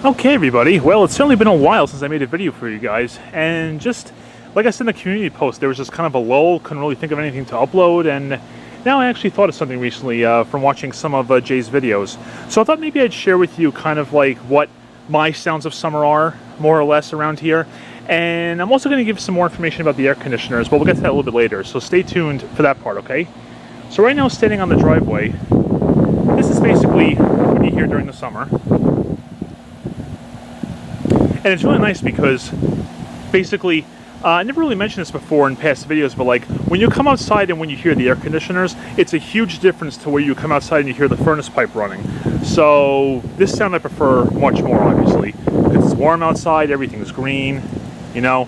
Okay, everybody. Well, it's certainly been a while since I made a video for you guys, and just like I said in the community post, there was just kind of a lull, couldn't really think of anything to upload, and now I actually thought of something recently from watching some of Jay's videos. So I thought maybe I'd share with you kind of like what my sounds of summer are, more or less, around here. And I'm also going to give some more information about the air conditioners, but we'll get to that a little bit later, so stay tuned for that part, okay? So right now, standing on the driveway, this is basically what you hear during the summer. And it's really nice because, basically, I never really mentioned this before in past videos, but like, when you come outside and when you hear the air conditioners, it's a huge difference to where you come outside and you hear the furnace pipe running. So, this sound I prefer much more, obviously, because it's warm outside, everything's green, you know.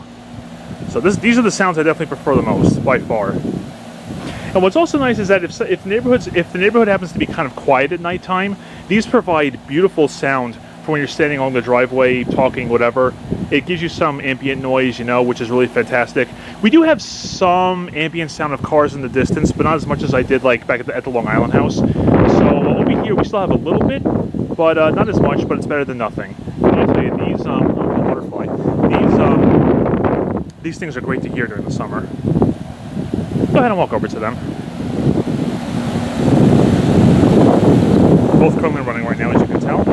So these are the sounds I definitely prefer the most, by far. And what's also nice is that if the neighborhood happens to be kind of quiet at nighttime, these provide beautiful sound for when you're standing along the driveway, talking, whatever. It gives you some ambient noise, you know, which is really fantastic. We do have some ambient sound of cars in the distance, but not as much as I did like back at the Long Island house. So over here we still have a little bit, but not as much, but it's better than nothing. And I'll tell you, these, butterfly, these things are great to hear during the summer. Go ahead and walk over to them. Both currently running right now, as you can tell.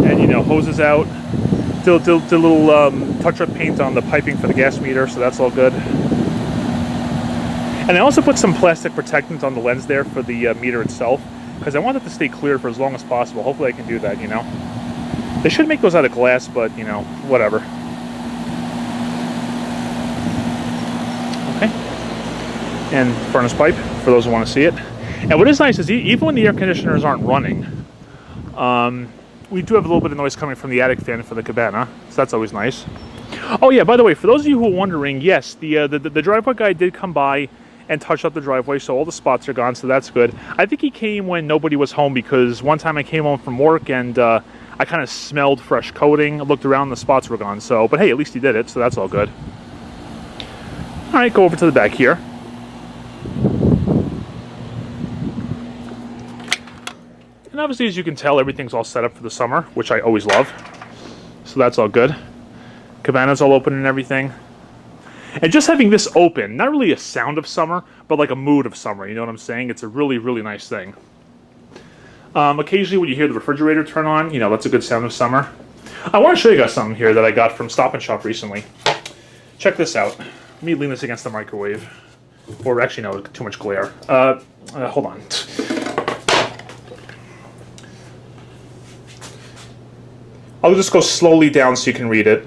And you know, hoses out. Did a little touch-up paint on the piping for the gas meter, so that's all good. And I also put some plastic protectant on the lens there for the meter itself, because I want it to stay clear for as long as possible. Hopefully I can do that, you know. They should make those out of glass, but, you know, whatever. Okay. And furnace pipe, for those who want to see it. And what is nice is even when the air conditioners aren't running, we do have a little bit of noise coming from the attic fan for the cabana, so that's always nice. Oh yeah, by the way, for those of you who are wondering, yes, the driveway guy did come by and touch up the driveway, so all the spots are gone, so that's good. I think he came when nobody was home, because one time I came home from work and I kind of smelled fresh coating. I looked around, the spots were gone, so, but hey, at least he did it, so that's all good. All right, go over to the back here. And obviously, as you can tell, everything's all set up for the summer, which I always love. So that's all good. Cabana's all open and everything. And just having this open, not really a sound of summer, but like a mood of summer, you know what I'm saying? It's a really, really nice thing. Occasionally when you hear the refrigerator turn on, you know, that's a good sound of summer. I want to show you guys something here that I got from Stop and Shop recently. Check this out. Let me lean this against the microwave. Or actually, no, too much glare. Hold on. I'll just go slowly down so you can read it.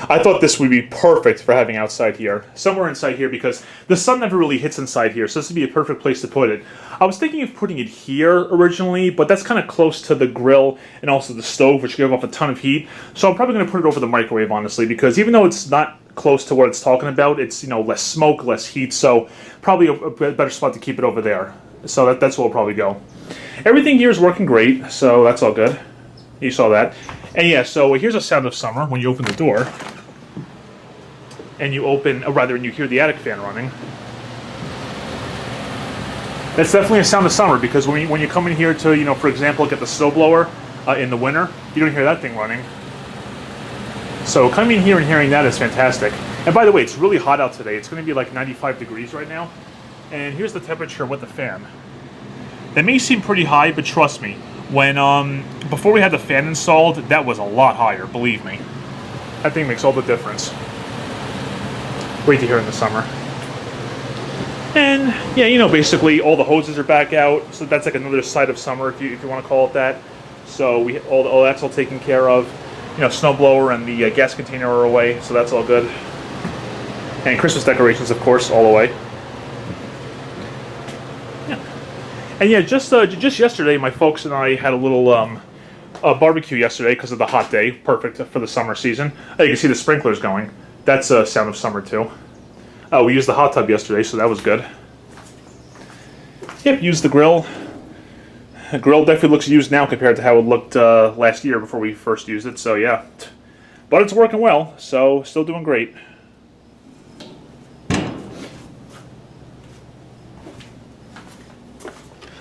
I thought this would be perfect for having outside here, somewhere inside here, because the sun never really hits inside here, so this would be a perfect place to put it. I was thinking of putting it here originally, but that's kind of close to the grill and also the stove, which give off a ton of heat. So I'm probably going to put it over the microwave, honestly, because even though it's not close to what it's talking about, it's, you know, less smoke, less heat, so probably a better spot to keep it over there. So that's where we'll probably go. Everything here is working great, so that's all good. You saw that. And yeah, so here's a sound of summer when you open the door. And you open, or rather, when you hear the attic fan running. That's definitely a sound of summer, because when you come in here to, you know, for example, get the snowblower in the winter, you don't hear that thing running. So coming in here and hearing that is fantastic. And by the way, it's really hot out today. It's going to be like 95 degrees right now. And here's the temperature with the fan. That may seem pretty high, but trust me, when before we had the fan installed, that was a lot higher, believe me. That thing makes all the difference. Wait to hear in the summer. And yeah, you know, basically all the hoses are back out, so that's like another side of summer, if you want to call it that. So all that's all taken care of. You know, snowblower and the gas container are away, so that's all good. And Christmas decorations, of course, all away. Yeah. And yeah, just yesterday, my folks and I had a little barbecue yesterday because of the hot day, perfect for the summer season. You can see the sprinklers going. That's a sound of summer too. We used the hot tub yesterday, so that was good. Yep, used the grill. The grill definitely looks used now compared to how it looked last year before we first used it, so yeah. But it's working well, so still doing great.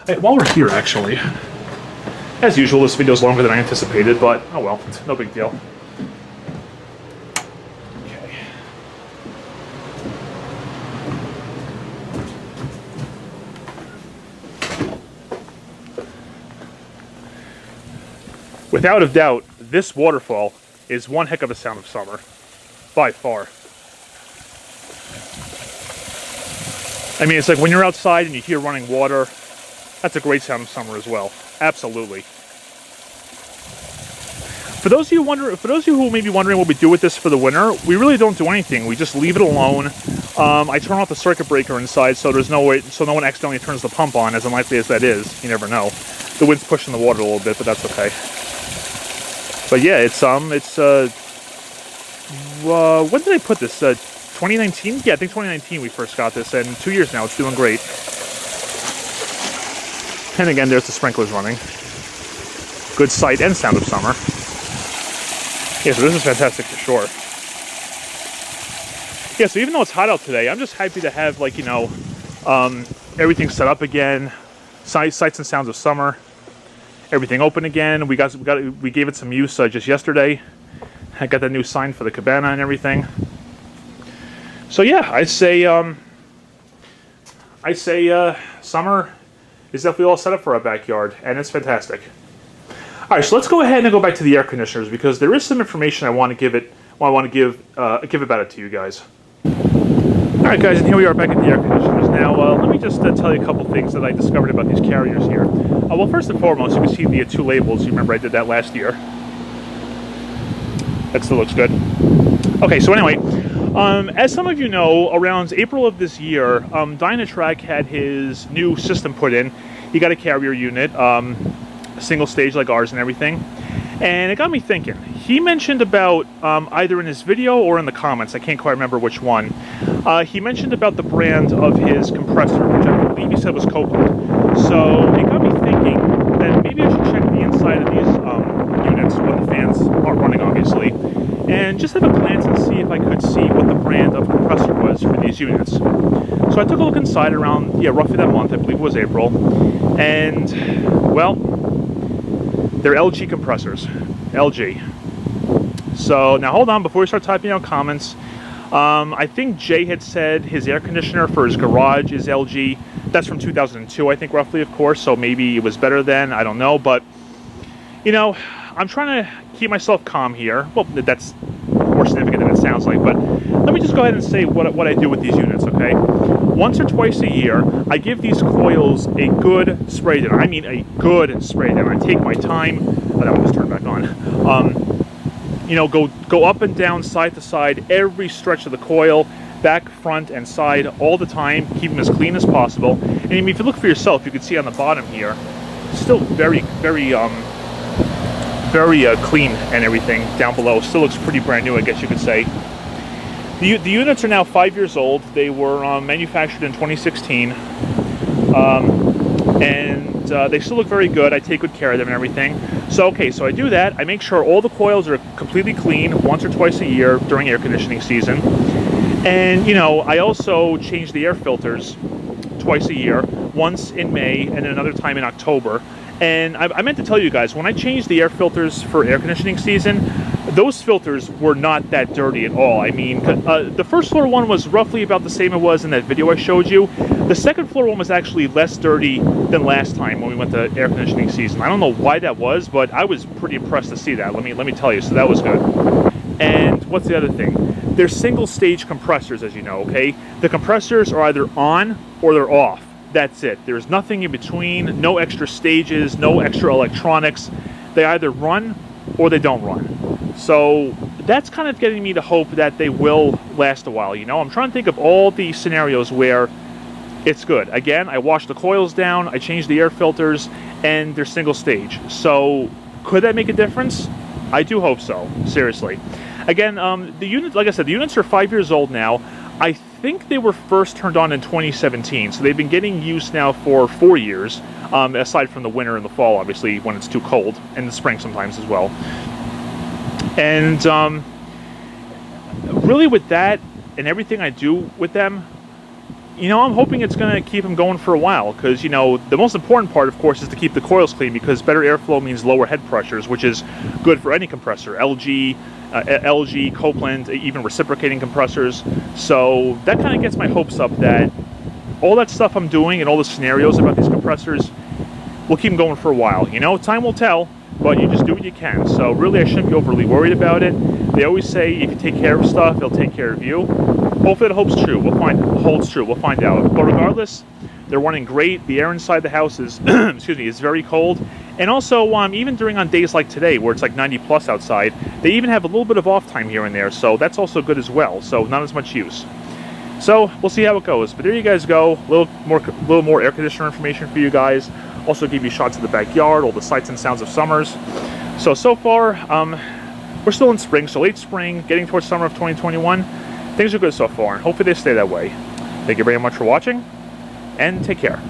Hey, while we're here, actually, as usual, this video is longer than I anticipated, but oh well, it's no big deal. Okay. Without a doubt, this waterfall is one heck of a sound of summer, by far. I mean, it's like when you're outside and you hear running water, that's a great sound of summer as well. Absolutely. For those of you who may be wondering what we do with this for the winter, we really don't do anything. We just leave it alone. I turn off the circuit breaker inside, so there's no way, so no one accidentally turns the pump on. As unlikely as that is, you never know. The wind's pushing the water a little bit, but that's okay. But yeah, when did I put this? 2019? Yeah, I think 2019 we first got this, and 2 years now. It's doing great. And again, there's the sprinklers running. Good sight and sound of summer. Yeah, so this is fantastic for sure. Yeah, so even though it's hot out today, I'm just happy to have, like, you know, everything set up again. Sights and sounds of summer. Everything open again. We gave it some use just yesterday. I got that new sign for the cabana and everything. So yeah, I'd say summer is definitely all set up for our backyard, and it's fantastic. All right, so let's go ahead and go back to the air conditioners because there is some information I want to give about it to you guys. All right, guys, and here we are back at the air conditioners. Now, let me just tell you a couple things that I discovered about these carriers here. Well, first and foremost, you can see the two labels. You remember I did that last year. That still looks good. Okay, so anyway, as some of you know, around April of this year, Dynatrack had his new system put in. He got a carrier unit, single stage like ours and everything. And it got me thinking. He mentioned about, either in his video or in the comments, I can't quite remember which one, he mentioned about the brand of his compressor, which I believe he said was Copeland. So it got me thinking that maybe I should check the inside of these units when the fans aren't running, obviously, and just have a glance and see if I could see what the brand of compressor was for these units. So I took a look inside around, yeah, roughly that month, I believe it was April, and, well, they're LG compressors. LG. So now hold on, before we start typing out comments, I think Jay had said his air conditioner for his garage is LG. That's from 2002, I think, roughly, of course, so maybe it was better then, I don't know, but, you know, I'm trying to keep myself calm here. Well, that's more significant than it sounds like, but let me just go ahead and say what I do with these units, okay? Once or twice a year, I give these coils a good spray down. I mean a good spray down. I take my time. Oh, that one just turned back on. You know, go up and down, side to side, every stretch of the coil, back, front, and side, all the time. Keep them as clean as possible. And I mean, if you look for yourself, you can see on the bottom here, still very, very clean and everything down below. Still looks pretty brand new, I guess you could say. The units are now 5 years old. They were manufactured in 2016, and they still look very good. I take good care of them and everything. So okay, so I do that. I make sure all the coils are completely clean once or twice a year during air conditioning season. And you know, I also change the air filters twice a year, once in May and then another time in October. And I meant to tell you guys, when I changed the air filters for air conditioning season, those filters were not that dirty at all. I mean, the first floor one was roughly about the same it was in that video I showed you. The second floor one was actually less dirty than last time when we went to air conditioning season. I don't know why that was, but I was pretty impressed to see that. Let me tell you, so that was good. And what's the other thing? They're single stage compressors, as you know, okay? The compressors are either on or they're off. That's it. There's nothing in between, no extra stages, no extra electronics. They either run or they don't run. So that's kind of getting me to hope that they will last a while, you know? I'm trying to think of all the scenarios where it's good. Again, I wash the coils down, I change the air filters, and they're single stage. So could that make a difference? I do hope so, seriously. Again, the unit, like I said, the units are 5 years old now. I think they were first turned on in 2017, so they've been getting used now for 4 years, aside from the winter and the fall, obviously, when it's too cold, and the spring sometimes as well. And really with that and everything I do with them, you know, I'm hoping it's going to keep them going for a while, because, you know, the most important part, of course, is to keep the coils clean, because better airflow means lower head pressures, which is good for any compressor, LG, Copeland, even reciprocating compressors. So that kind of gets my hopes up that all that stuff I'm doing and all the scenarios about these compressors will keep them going for a while. You know, time will tell, but you just do what you can. So really, I shouldn't be overly worried about it. They always say if you take care of stuff, they'll take care of you. Hopefully that holds true. Holds true. We'll find out. But regardless, they're running great. The air inside the house is, excuse me, is very cold. And also, even during on days like today, where it's like 90 plus outside, they even have a little bit of off time here and there. So that's also good as well. So not as much use. So we'll see how it goes. But there you guys go. A little more air conditioner information for you guys. Also give you shots of the backyard, all the sights and sounds of summers. So far, we're still in spring, so late spring, getting towards summer of 2021. Things are good so far, and hopefully they stay that way. Thank you very much for watching, and take care.